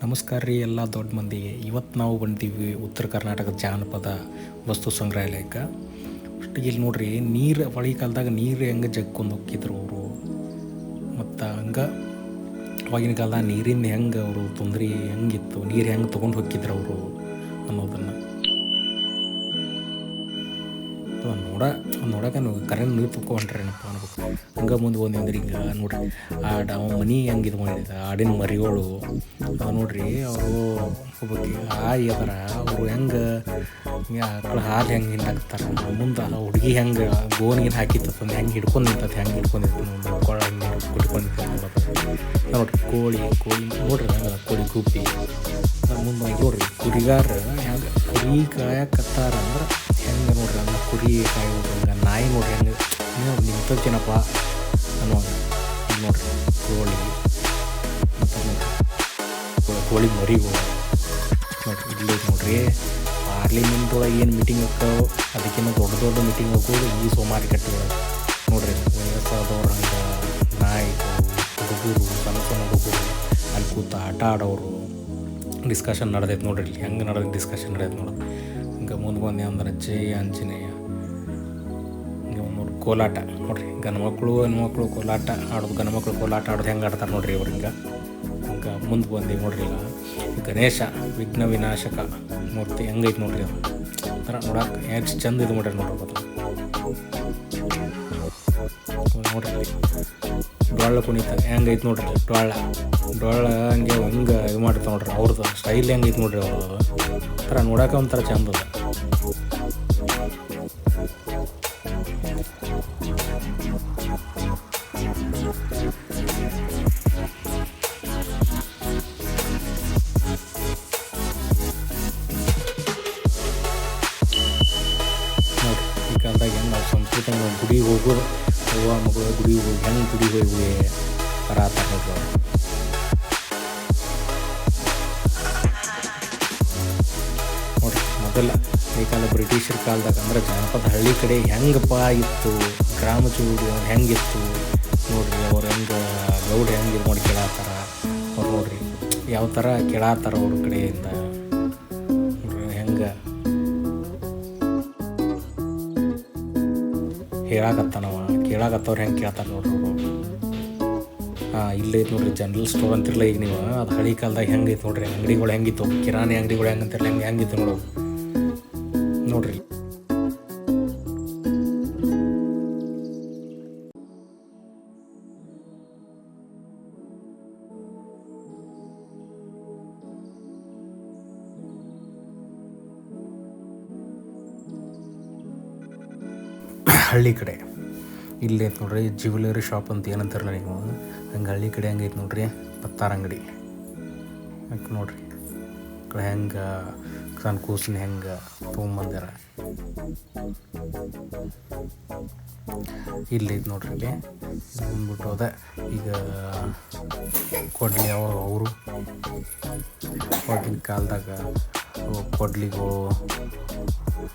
ನಮಸ್ಕಾರ ರೀ ಎಲ್ಲ ದೊಡ್ಡ ಮಂದಿಗೆ. ಇವತ್ತು ನಾವು ಬಂದೀವಿ ಉತ್ತರ ಕರ್ನಾಟಕದ ಜಾನಪದ ವಸ್ತು ಸಂಗ್ರಹಾಲಯಕ್ಕೆ. ಅಷ್ಟು ಇಲ್ಲಿ ನೋಡ್ರಿ, ನೀರು ಹೊಳಿ ಕಾಲದಾಗ ನೀರು ಹೆಂಗೆ ಜಗ್ಕೊಂಡು ಹೋಗಿದ್ರು ಅವರು, ಮತ್ತು ಹಂಗೆ ಅವಾಗಿನ ಕಾಲದಾಗ ನೀರಿನ ಹೆಂಗೆ ಅವರು ತೊಂದರೆ ಹೆಂಗಿತ್ತು, ನೀರು ಹೆಂಗೆ ತೊಗೊಂಡು ಹೋಗಿದ್ರು ಅವರು ಅನ್ನೋದನ್ನು ನೋಡೋಕೆ ಕರೆಂಟ್ ನೀರು ತೊಗೊಂಡ್ರೇನಪ್ಪ ಅನ್ಬೇಕು. ಹಂಗೆ ಮುಂದೆ ಬಂದು ಅಂದ್ರೆ ಹಿಂಗೆ ನೋಡ್ರಿ, ಅವ ಮನೆ ಹೆಂಗೆ ಇದು ಮಾಡಿದ ಆಡಿನ ಮರಿಗಳು ನೋಡ್ರಿ. ಅವರು ಒಬ್ಬಕ್ಕೆ ಅದರ ಅವರು ಹೆಂಗೆ ಆಕಳ ಹಾಲು ಹೆಂಗೆ ಹಿಂಡಾಕ್ತಾರೆ, ಮುಂದೆ ಹುಡುಗಿ ಹೆಂಗೆ ಗೋನಿಗೆ ಹಾಕಿತ್ತಂದು ಹೆಂಗೆ ಹಿಡ್ಕೊಂಡು ನಿಂತದ್ದು, ಹೆಂಗೆ ಹಿಡ್ಕೊಂಡಿರ್ತಾನೆ ಕೊಳ ಹೆಂಗೆ ಕುಟ್ಕೊಂಡು ನಿಂತ ನೋಡ್ರಿ. ಕೋಳಿ ನೋಡ್ರಿ ಹಂಗೆ ಕೋಳಿ ಗುಬ್ಬಿ ಮುಂದೆ ನೋಡ್ರಿ. ಕುರಿಗಾರ ಹೆಂಗೆ ಕುರಿ ಕಾಯಕತ್ತಾರ ಅಂದ್ರೆ ಹೆಂಗೆ ನೋಡ್ರಿ, ಹಂಗೆ ಕುರಿ ಕಾಯೋದು ಹಂಗೆ. ನಾಯಿ ನೋಡ್ರಿ ಹೆಂಗೆ ನಿಂತೇನಪ್ಪ ಅನ್ನುವಾಗ ನೋಡ್ರಿ. ಕೋಳಿ ಮತ್ತು ನೋಡ್ರಿ ಕೋಳಿ ಮರಿಗಳು ನೋಡ್ರಿ. ಇಲ್ಲಿ ನೋಡ್ರಿ ಪಾರ್ಲಿಮೆಂಟ್ ಒಳಗೆ ಏನು ಮೀಟಿಂಗ್ ಹಾಕ್ತಾವೆ ಅದಕ್ಕಿಂತ ದೊಡ್ಡ ಮೀಟಿಂಗ್ ಹಾಕೋದು ಈ ಸೋಮಾರಿ ಕಟ್ಟೆಗಳು ನೋಡ್ರಿ. ವಯಸ್ಸಾದವ್ರು ಹಂಗೆ ನಾಯಿಗಳು, ಹುಡುಗರು, ಸಣ್ಣ ಹುಡುಗರು ಅಲ್ಲಿ ಕೂತ ಆಟ ಆಡೋರು ಡಿಸ್ಕಷನ್ ನಡೆದೈತೆ ನೋಡ್ರಿ. ಇಲ್ಲಿ ಹೆಂಗೆ ನಡೆದೈತೆ ಡಿಸ್ಕಷನ್ ನಡೆದೈತೆ ನೋಡೋದು. ಹಿಂಗೆ ಮುಂದೆ ಬಂದು ಅಂದ್ರೆ ಜೈ ಆಂಜನೇಯ. ಹಿಂಗೆ ನೋಡ್ರಿ ಕೋಲಾಟ ನೋಡ್ರಿ. ಹೆಣ್ಮಕ್ಳು ಕೋಲಾಟ ಆಡೋದು, ಗಂಡ್ಮಕ್ಳು ಕೋಲಾಟ ಆಡೋದು ಹೆಂಗೆ ಆಡ್ತಾರೆ ನೋಡ್ರಿ ಅವ್ರು. ಹಿಂಗೆ ಮುಂದೆ ಬಂದು ನೋಡ್ರಿ. ಗಣೇಶ ವಿಘ್ನ ವಿನಾಶಕ ಮೂರ್ತಿ ಹೆಂಗೈತೆ ನೋಡ್ರಿ. ಅದು ಥರ ನೋಡಕ್ಕೆ ಎಷ್ಟು ಚಂದ ಇದು ಮಾಡ್ರಿ ನೋಡ್ರಿ. ನೋಡ್ರಿ ಡೊಳ್ಳ ಕುಣಿತ ಹೆಂಗೈತೆ ನೋಡ್ರಿ. ಡೊಳ್ಳ ಹಂಗೆ ಇದು ಮಾಡ್ತಾವೆ ನೋಡ್ರಿ. ಅವ್ರದ್ದು ಸ್ಟೈಲ್ ಹೆಂಗೈತೆ ನೋಡ್ರಿ. ಅವ್ರದ್ದು ಥರ ನೋಡೋಕೆ ಒಂಥರ ಚಂದ ಅದ. ನೋಡ್ರಿ ಈ ಕಾಲದಾಗ ಹೆಂಗೆ ನಾವು ಸಂಸ್ಕೃತಿ ಗುಡಿಗೆ ಹೋಗೋದು, ಮಗಳು ಗುಡಿಗೆ ಹೋಗಿ ಹೆಂಗೆ ಗುಡಿಗೆ ಹೋಗಿ ಥರ ಆತ ನೋಡ್ರಿ. ನೋಡ್ರಿ ಮೊದಲ ಈ ಕಾಲ ಬ್ರಿಟಿಷರ ಕಾಲದಾಗ ಅಂದ್ರೆ ಜಾನಪದ ಹಳ್ಳಿ ಕಡೆ ಹೆಂಗಪ್ಪ ಇತ್ತು, ಗ್ರಾಮ ಚೂರು ಹೆಂಗಿತ್ತು ನೋಡ್ರಿ. ಅವ್ರು ಹೆಂಗೆ ಗೌಡ ಹೆಂಗೆ ಇದು ಮಾಡಿ ಕೇಳತ್ತಾರ ಅವ್ರು ನೋಡ್ರಿ. ಯಾವ ಥರ ಕೇಳತ್ತಾರ ಅವ್ರ ಕಡೆಯಿಂದ ನೋಡ್ರಿ. ಹೆಂಗೆ ಹೇಳಾಕತ್ತಾನವ, ಕೇಳಾಕತ್ತವ್ರು ಹೆಂಗೆ ಕೇಳ್ತಾರೆ ನೋಡ್ರಿ ಅವರು. ಇಲ್ಲೈತೆ ನೋಡ್ರಿ ಜನರಲ್ ಸ್ಟೋರ್ ಅಂತಿರಲ್ಲ ಈಗ ನೀವು. ಅದು ಹಳಿ ಕಾಲದಾಗ ಹೆಂಗೈತೆ ನೋಡ್ರಿ. ಅಂಗಡಿಗಳು ಹೆಂಗಿತ್ತು, ಕಿರಾಣಿ ಅಂಗಡಿಗಳು ಹೆಂಗಂತಿರಲ್ಲ ಹೆಂಗಿತ್ತು ನೋಡೋದು ನೋಡ್ರಿ. ಹಳ್ಳಿ ಕಡೆ ಇಲ್ಲೈತೆ ನೋಡ್ರಿ ಜ್ಯುವೆಲರಿ ಶಾಪ್ ಅಂತ ಏನಂತಾರಲ್ಲ ನೀವು, ಹಂಗೆ ಹಳ್ಳಿ ಕಡೆ ಹೆಂಗೈತೆ ನೋಡ್ರಿ. ಪತ್ತಾರ ಅಂಗಡಿ ಯಾಕೆ ನೋಡ್ರಿ. ಹೆಂಗೆ ಸಣ್ಣ ಕೂಸನ್ನ ಹೆಂಗೆ ತೊಗೊಂಬಂದಾರ ಇಲ್ಲೈತೆ ನೋಡ್ರಿ. ಇಲ್ಲಿ ಬಂದ್ಬಿಟ್ಟು ಅದ ಈಗ ಕೊಡ್ಲಿ ಅವರು ಆಗಿನ ಕಾಲದಾಗ ಕೊಡ್ಲಿಗಳು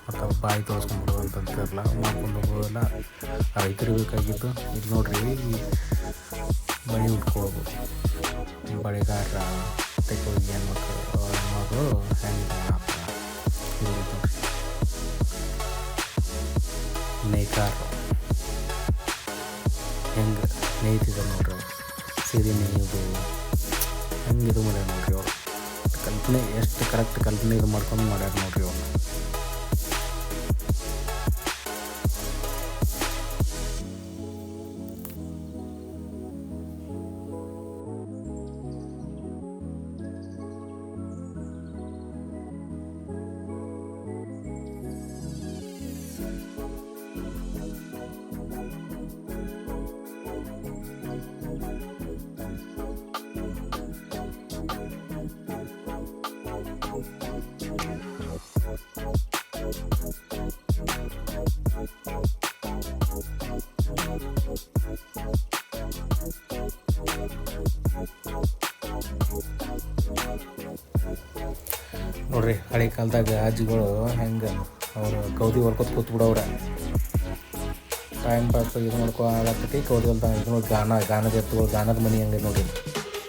ಮತ್ತು ಬಾಯಿ ತೋರಿಸ್ಕೊಂಡ್ಬಿಡು ಅಂತಂತಿರಲ್ಲ ಮಾಡ್ಕೊಂಡು ಹೋಗೋದೆಲ್ಲ ರೈತರಿಗೆ ಬೇಕಾಗಿದ್ದು. ಇಲ್ಲಿ ನೋಡ್ರಿ ಬಳೆ ಉಟ್ಕೊಳ್ಳೋದು, ಬಳೆಗಾರ ತೆಗೋಗಿ ಹೆಣ್ಮಕ್ಳು ಹೆಂಗೆ ಮಾಡ್ತಾರೆ ನೋಡ್ರಿ. ನೇಕಾರರು ಹೆಂಗೆ ನೇಯ್ತಿದ್ದಾರೆ ನೋಡ್ರಿ. ಸೀರೆ ನೇಯೋದು ಹೆಂಗೆ ಇದು ಮಾಡ್ಯಾರ ನೋಡ್ರಿ. ಅವರು ಕಲ್ಪನೆ ಎಷ್ಟು ಕರೆಕ್ಟ್ ಕಲ್ಪನೆ ಇದು ಮಾಡ್ಕೊಂಡು ಮಾಡ್ಯಾರ ನೋಡ್ರಿ ಅವ್ರು. ನೋಡ್ರಿ ಹಳೆ ಕಾಲದಾಗ ಅಜ್ಜಿಗಳು ಹೆಂಗೆ ಅವರು ಕೌದಿ ಹೊರ್ಕೊತ ಕೂತ್ಬಿಡವ್ರೆ. ಟೈಮ್ ಪಾಸ್ ಇದು ಮಾಡ್ಕೊ ಆಗತ್ತೈತಿ. ಕೌದಿ ಹೊಲ್ದಾಗ ಇದು ನೋಡಿ ಗಾನದ ಎತ್ತುಗಳು, ಗಾನದ ಮನೆ ಹೆಂಗೆ ನೋಡಿ.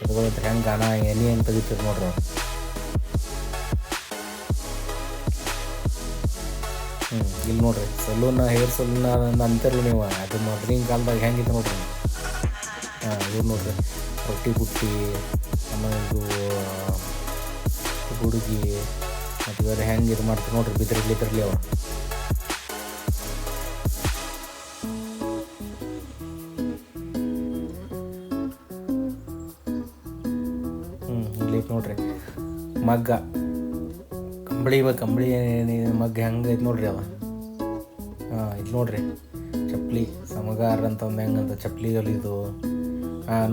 ಎತ್ಕೊಳತ್ರ ಹೆಂಗೆ ಗಾನ ಎಣ್ಣೆ ಹೆಂಗೆ ತೆಗಿತೀರಿ ನೋಡ್ರಿ ಅವ್ರು. ಇಲ್ಲಿ ನೋಡ್ರಿ ಸಲೂನ್ ಹೇರ್ ಸಲೂನ್ ಅಂತೀರಿ ನೀವು, ಅದು ಮೊದಲಿನ ಕಾಲದಾಗ ಹೆಂಗಿತ್ತು ನೋಡ್ರಿ. ಇವ್ರು ನೋಡ್ರಿ ರೊಟ್ಟಿ ಬುಟ್ಟಿ, ಆಮೇಲೆ ಇದು ಹುಡುಗಿ ಮತ್ತು ಇವರು ಹೆಂಗೆ ಇದು ಮಾಡ್ತಾರೆ ನೋಡ್ರಿ, ಬಿದ್ರಿರ್ಲಿ ಅವ್ರು. ಇಲ್ಲಿ ನೋಡ್ರಿ ಮಗ್ಗ ಕಂಬಳಿ ಮಗ್ಗ ಹೆಂಗೆ ಐತೆ ನೋಡ್ರಿ ಅವ. ಇದು ನೋಡ್ರಿ ಚಪ್ಪಲಿ ಸಮಗಾರ ಅಂತ ಒಂದು ಹೆಂಗಂತ ಚಪ್ಪಲಿ ಇದು.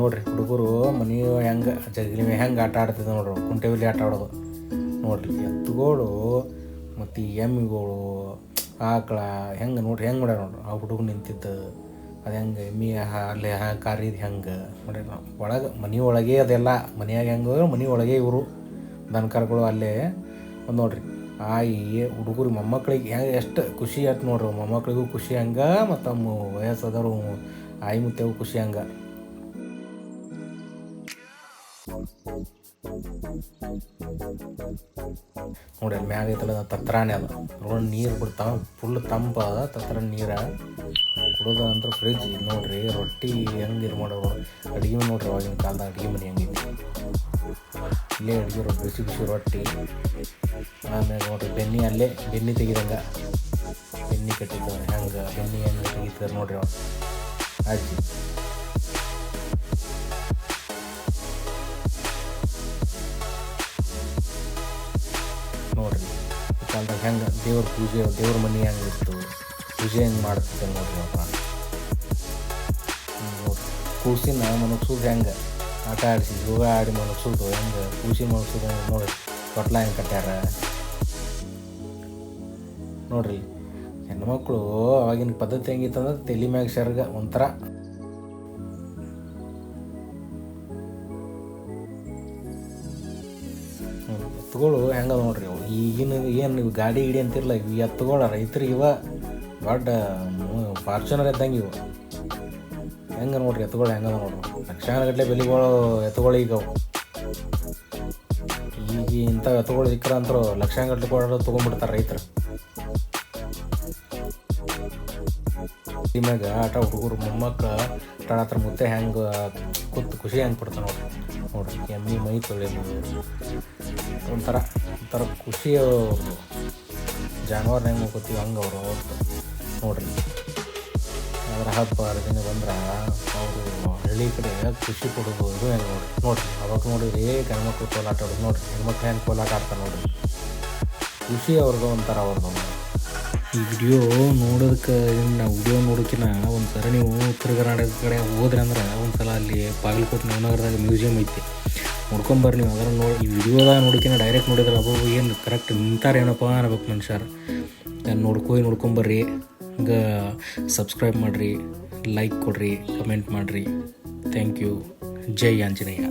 ನೋಡ್ರಿ ಹುಡುಗರು ಮನೆ ಹೆಂಗೆ ಜಗಲಿ ಹೆಂಗೆ ಆಟ ಆಡ್ತಿದ್ದೆ ನೋಡ್ರಿ, ಕುಂಟೆವಿಲಿ ಆಟ ಆಡೋದು ನೋಡ್ರಿ. ಎತ್ತುಗಳು ಮತ್ತು ಎಮ್ಮಿಗಳು ಆಕಳ ಹೆಂಗೆ ನೋಡ್ರಿ, ಹೆಂಗೆ ಮಾಡ್ಯಾರ ನೋಡ್ರಿ. ಆ ಹುಡುಗ ನಿಂತಿದ್ದು ಅದು ಹೆಂಗೆ ಎಮ್ಮಿ ಅಲ್ಲಿ ಕಾರಿದ್ದು ಹೆಂಗೆ ನೋಡ್ರಿ. ನಾವು ಒಳಗೆ ಮನೆ ಒಳಗೆ ಅದೆಲ್ಲ ಮನೆಯಾಗ ಹೆಂಗೆ ಮನೆ ಒಳಗೆ ಇವರು ದನಕರುಗಳು ಅಲ್ಲೇ ಒಂದು ನೋಡ್ರಿ. ಆಯಿ ಹುಡುಗರು ಮೊಮ್ಮಕ್ಳಿಗೆ ಹೆಂಗೆ ಎಷ್ಟು ಖುಷಿ ಆಯ್ತು ನೋಡ್ರಿ. ಮೊಮ್ಮಕ್ಳಿಗೂ ಖುಷಿ ಹಂಗೆ ಮತ್ತು ವಯಸ್ಸಾದವರು ಆಯಿ ಮುತ್ತೆಗೂ ಖುಷಿ ಹಂಗೆ. ನೋಡಿ ಅಲ್ಲಿ ಮ್ಯಾಗ ಐತಲ್ಲ ತತ್ರಾಣಿ ಅದ ನೋಡಿ, ನೀರು ಬಿಡ್ತಾವ ಫುಲ್ ತಂಪ ಅದ ತತ್ರ ನೀರು ಕುಡೋದ ಅಂದ್ರೆ ಫ್ರಿಜ್. ಇದು ನೋಡ್ರಿ ರೊಟ್ಟಿ ಹೆಂಗೆ ಇದು ಮಾಡೋರು ಅಡುಗೆ ಮನೆ ನೋಡ್ರಿ, ಅವಾಗಿನ ಕಾಲದಾಗ ಅಡುಗೆ ಮನೆ ಹೆಂಗೈತಿ. ಇಲ್ಲೇ ಅಡುಗೆ ಬಿಸಿ ರೊಟ್ಟಿ. ಆಮೇಲೆ ನೋಡ್ರಿ ಬೆನ್ನಿ ಅಲ್ಲೇ ಬೆನ್ನಿ ತೆಗಿದಂಗೆ ಬೆನ್ನಿ ಕಟ್ಟಿದ್ದವ್ರು ಹೆಂಗೆ ಬೆನ್ನಿ ಹೆಂಗೆ ತೆಗಿತಾರೆ ನೋಡ್ರಿ ಅವ್ರು ಅಜ್ಜಿ. ನೋಡ್ರಿ ಈ ಕಾಲದಾಗ ಹೆಂಗೆ ದೇವ್ರ ಪೂಜೆ, ದೇವ್ರ ಮನೆ ಹೆಂಗೆ ಇತ್ತು, ಪೂಜೆ ಹೆಂಗೆ ಮಾಡ್ತಿದ್ದೆ ನೋಡ್ರಿ ಅವ್ರ. ನೋಡ್ರಿ ಕೂಸಿನ ಮನಗ್ಸೋದು ಹೆಂಗೆ ಆಟ ಆಡಿಸಿ ಯೋಗ ಆಡಿ ಮನಗ್ಸೋದು ಹೆಂಗೆ, ಕೂಸಿ ಮನಗ್ಸೋದು ಹೆಂಗೆ ನೋಡ್ರಿ. ತೊಟ್ಲ ಹೆಂಗೆ ಕಟ್ಟ್ಯಾರ ನೋಡ್ರಿ. ಹೆಣ್ಮಕ್ಳು ಅವಾಗಿನ ಪದ್ಧತಿ ಹೆಂಗಿತ್ತಂದ್ರೆ ತಲೆ ಮ್ಯಾಗ ಸೆರ್ಗ ಒಂಥರ. ಎತ್ತುಗಳು ಹೆಂಗೆ ನೋಡ್ರಿ ಅವು ಈಗಿನ ಏನು ಇವು ಗಾಡಿ ಗಿಡಿ ಅಂತಿರಲ್ಲ, ಇವು ಎತ್ತುಗಳು ರೈತರಿಗೆ ಇವ ದೊಡ್ಡ ಫಾರ್ಚುನರ್ ಇದ್ದಂಗೆ ಇವು. ಹೆಂಗೆ ನೋಡ್ರಿ ಎತ್ತುಗಳು ಹೆಂಗೆ ನೋಡ್ರಿ, ಲಕ್ಷಾನುಗಟ್ಟಲೆ ಬೆಲೆಗಳು ಎತ್ತುಗಳು ಈಗ ಅವು. ಈಗ ಇಂಥ ಎತ್ತುಗಳು ಸಿಕ್ಕರ ಅಂತರೂ ಲಕ್ಷಾನುಗಟ್ಟಲೆ ಕೊಡೋದು ತೊಗೊಂಡ್ಬಿಡ್ತಾರೆ ರೈತರು. ಮ್ಯಾಗ ಆಟ ಹುಡುಗರು ಮೊಮ್ಮಕ್ಕಳು ಆಟ ಆಡತ್ರ ಮುತ್ತೆ ಹೆಂಗೆ ಕೂತು ಖುಷಿ ಹೆಂಗೆ ಪಡ್ತಾರೆ ನೋಡ್ರಿ. ಎಮ್ಮಿ ಮೈ ತೊಳೆಯೋದು ಒಂಥರ ಖುಷಿ. ಜಾನುವಾರು ಹೆಂಗೆ ಹೋಗ್ತೀವಿ ಹಂಗೆ ಅವರು ನೋಡ್ರಿ. ಅದರ ಹಬ್ಬ ಹರಿದಿನ ಬಂದ್ರೆ ಅವರು ಹಳ್ಳಿ ಕಡೆ ಖುಷಿ ಕೊಡೋದು ಇದು ಹೆಂಗೆ ನೋಡ್ರಿ. ಅವಾಗ ನೋಡಿರಿ ಗಂಡ್ಮಕ್ಳು ಕೋಲಾಟ ಆಡೋದು ನೋಡ್ರಿ, ಹೆಣ್ಮಕ್ಳು ಹೆಂಗೆ ಕೋಲಾಟ ಆಡ್ತಾರೆ ನೋಡ್ರಿ. ಖುಷಿ ಅವ್ರದ್ದು ಒಂಥರ ಅವ್ರದ್ದು. ಈ ವಿಡಿಯೋ ನೋಡೋದಕ್ಕೆ ನಾವು ವಿಡಿಯೋ ನೋಡೋಕ್ಕಿಂತ ಒಂದು ಸಲ ನೀವು ಉತ್ತರ ಕರ್ನಾಟಕ ಕಡೆ ಹೋದ್ರೆ ಅಂದ್ರೆ ಒಂದು ಸಲ ಅಲ್ಲಿ ಬಾಗಲಕೋಟೆ ನವನಗರದಾಗ ಮ್ಯೂಸಿಯಮ್ ಐತಿ, ನೋಡ್ಕೊಂಬರ್ರಿ ನೀವು. ಅದನ್ನು ನೋಡಿ ಈ ವಿಡಿಯೋದಾಗ ನೋಡೋಕ್ಕಿಂತ ಡೈರೆಕ್ಟ್ ನೋಡಿದ್ರೆ ಅಬ್ಬ ಏನು ಕರೆಕ್ಟ್ ನಿಂತಾರೇನಪ್ಪ ಅನ್ಬೇಕು ಮನುಷ್ಯರು. ನೋಡ್ಕೊಂಬರ್ರಿ. ಹಂಗೆ ಸಬ್ಸ್ಕ್ರೈಬ್ ಮಾಡಿರಿ, ಲೈಕ್ ಕೊಡಿರಿ, ಕಮೆಂಟ್ ಮಾಡಿರಿ. Thank you. ಜೈ ಆಂಜನೇಯ.